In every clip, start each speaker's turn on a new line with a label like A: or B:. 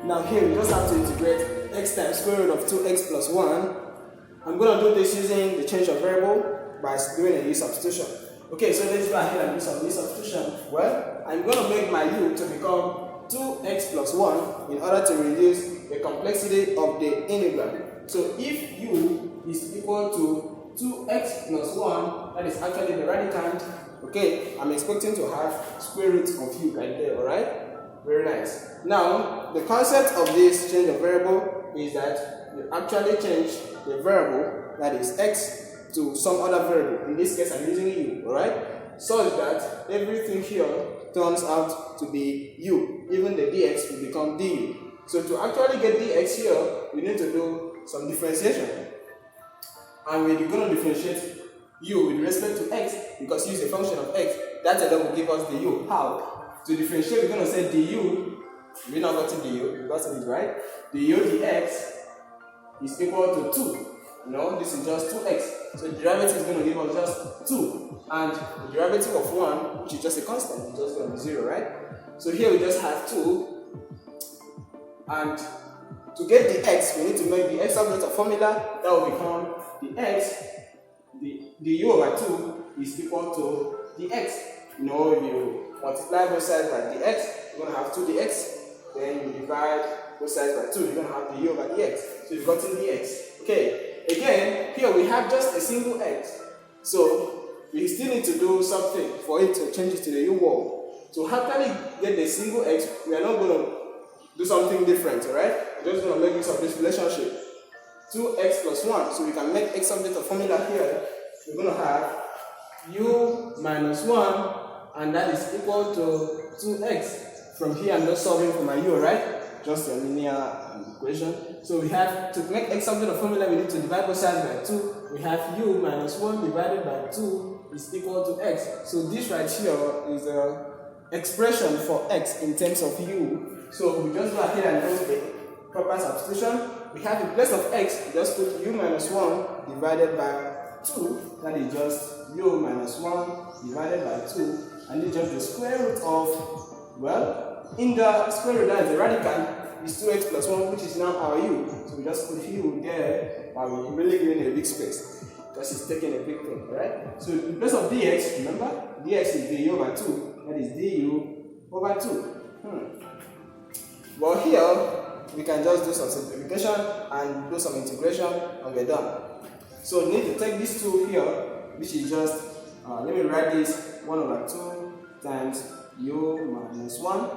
A: Now here we just have to integrate x times square root of 2x plus 1. I'm going to do this using the change of variable by doing a U substitution. Okay, so let's go ahead and do some U substitution. Well, I'm going to make my U to become 2x plus 1 in order to reduce the complexity of the integral. So if U is equal to 2x plus 1, that is actually the radicand. Okay, I'm expecting to have square root of U right there, alright? Very nice. Now, the concept of this change of variable is that you actually change the variable, that is x, to some other variable. In this case, I'm using U, alright? Such that everything here turns out to be U. Even the dx will become du. So to actually get dx here, we need to do some differentiation. And we're going to differentiate U with respect to x, because U is a function of x. That will give us the U. How? To differentiate, we're going to say du. We're not going to du, because it is right. Du dx is equal to 2. No, this is just 2x. So the derivative is going to give us just 2. And the derivative of 1, which is just a constant, is just going to be 0, right? So here we just have 2. And to get the x, we need to make the x operator formula. That will become the x, the u over 2 is equal to the x. You know, you multiply both sides by dx, you're going to have 2dx. Then you divide both sides by 2, you're going to have the u over dx. So you've gotten dx. Okay. Again, here we have just a single x. So we still need to do something for it to change it to the u wall. To actually get the single x, we are not going to do something different, alright? We're just going to make use of this relationship. 2x plus 1. So we can make x update the formula here. We're going to have u minus 1, and that is equal to 2x. From here, I'm just solving for my u, right? Just a linear equation. So we have to make x update the formula, we need to divide both sides by 2. We have u minus 1 divided by 2 is equal to x. So this right here is the expression for x in terms of u. So we just go ahead and do the proper substitution. We have in place of x, we just put u minus 1 divided by 2. That is just u minus 1 divided by 2. And it's just the square root of, well, in the square root, that is the radicand, is 2x plus 1, which is now our u. So we just put u there, but we're really giving a big space, because it's taking a big thing, right? So in place of dx, remember, dx is du over 2, that is du over 2. But here, we can just do some simplification and do some integration, and we're done. So we need to take these 2 here, which is just, let me write this 1 over 2 times u minus 1,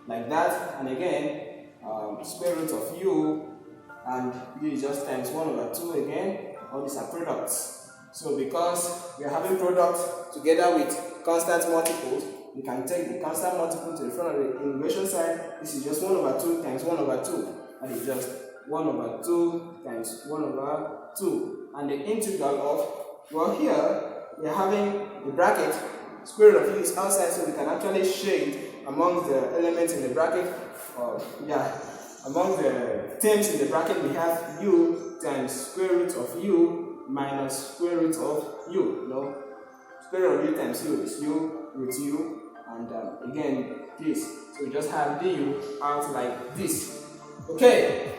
A: like that, and again, square root of u, and u is just times 1 over 2 again. All these are products. So because we are having product together with constant multiples, we can take the constant multiple to the front of the integration side. This is just 1 over 2 times 1 over 2. That is just 1 over 2 times 1 over 2. And the integral of, well, here we are having the bracket, square root of u is outside, so we can actually shade among the elements in the bracket, among the terms in the bracket, we have u times square root of u minus square root of u. No, square root of u times u is u root u, and again this. So we just have du out like this. Okay,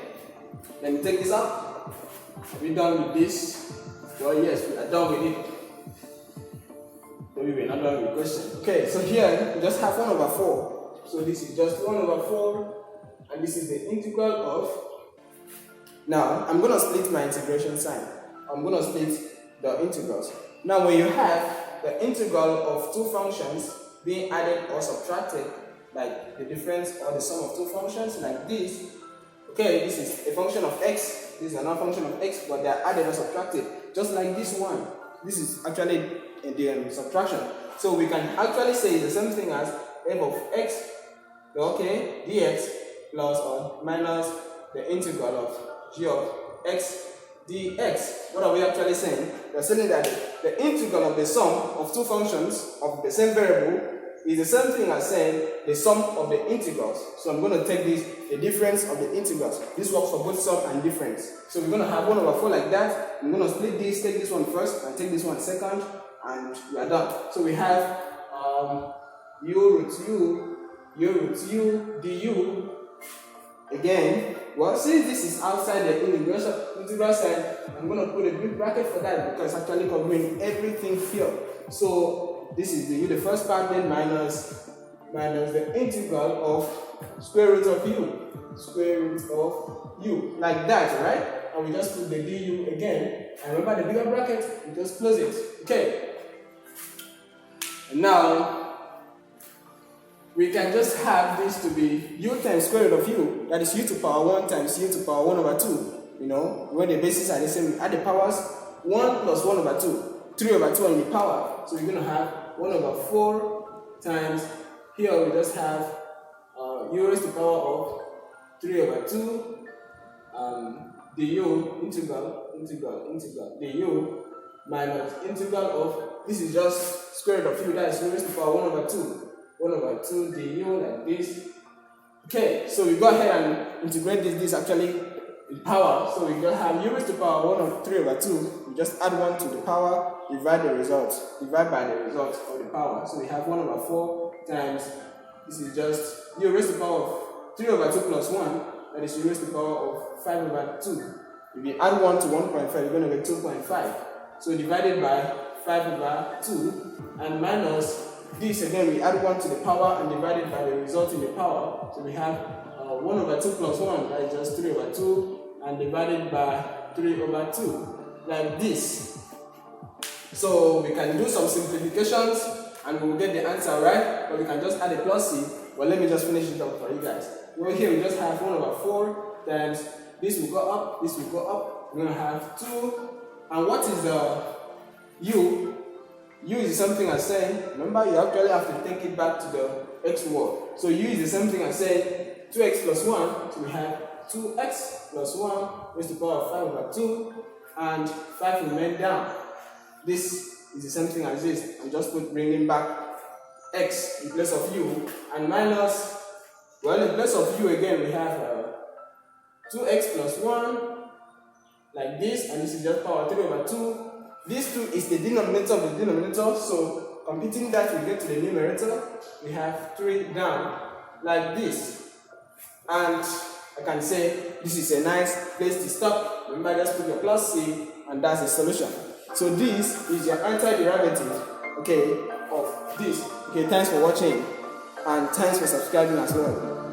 A: let me take this out. Are we done with this? Well, yes, we are done with it. Maybe we're not done with the question. Okay, so here we just have 1 over 4. So this is just 1 over 4, and this is the integral of. Now I'm going to split my integration sign. I'm going to split the integrals. Now when you have the integral of 2 functions being added or subtracted, like the difference or the sum of 2 functions, like this. Okay, this is a function of x, this is another function of x, but they are added or subtracted, just like this one. This is actually the subtraction. So we can actually say the same thing as f of x, okay, dx plus or minus the integral of g of x dx. What are we actually saying? We are saying that the integral of the sum of 2 functions of the same variable is the same thing as saying the sum of the integrals. So I'm going to take this, the difference of the integrals. This works for both sum and difference. So we're going to have 1 over 4 like that. I'm going to split this, take this one first, and take this one second, and we are done. So we have u root u du again, well, since this is outside the integral sign, I'm going to put a big bracket for that because it's actually covering everything here. So this is the first part, then minus the integral of square root of u, like that, right? And we just put the du again, and remember the bigger bracket, we just close it. Okay. And now we can just have this to be u times square root of u, that is u to power 1 times u to power 1 over 2. You know, when the bases are the same, we add the powers, 1 plus 1 over 2, 3 over 2 on the power. So we're going to have 1 over 4 times, here we just have u raised to the power of 3 over 2, du integral du minus integral of, this is just square root of u, that is u raised to the power 1 over 2. 1 over 2 du like this. Okay, so we go ahead and integrate this actually in power. So we just have u raised to the power 1 over 3 over 2. We just add 1 to the power, divide by the result of the power. So we have 1 over 4 times, this is just u raised to the power of 3 over 2 plus 1, that is u raised to the power of 5 over 2. If you add 1 to 1.5, you're going to get 2.5. So divided by 5 over 2, and minus this again, we add 1 to the power and divide it by the result in the power. So we have 1 over 2 plus 1, that is just 3 over 2, and divided by 3 over 2, like this. So we can do some simplifications and we'll get the answer, right? But we can just add a plus c. Well, let me just finish it up for you guys. Well, here we just have 1 over 4 times, this will go up, this will go up. We're going to have 2. And what is the u? U is the same thing as saying, remember you actually have to take it back to the x word. So u is the same thing as saying 2x plus 1. So we have 2x plus 1 raised to the power of 5 over 2, and 5 will remain down. This is the same thing as this. I'm just bringing back x in place of u, and minus, well, in place of u again we have 2x plus 1 like this, and this is just power 3 over 2. This 2 is the denominator of the denominator, so computing that we get to the numerator. We have 3 down like this, and I can say this is a nice place to stop. Remember, just put your plus c, and that's the solution. So this is your antiderivative, okay, of this. Okay, thanks for watching, and thanks for subscribing as well.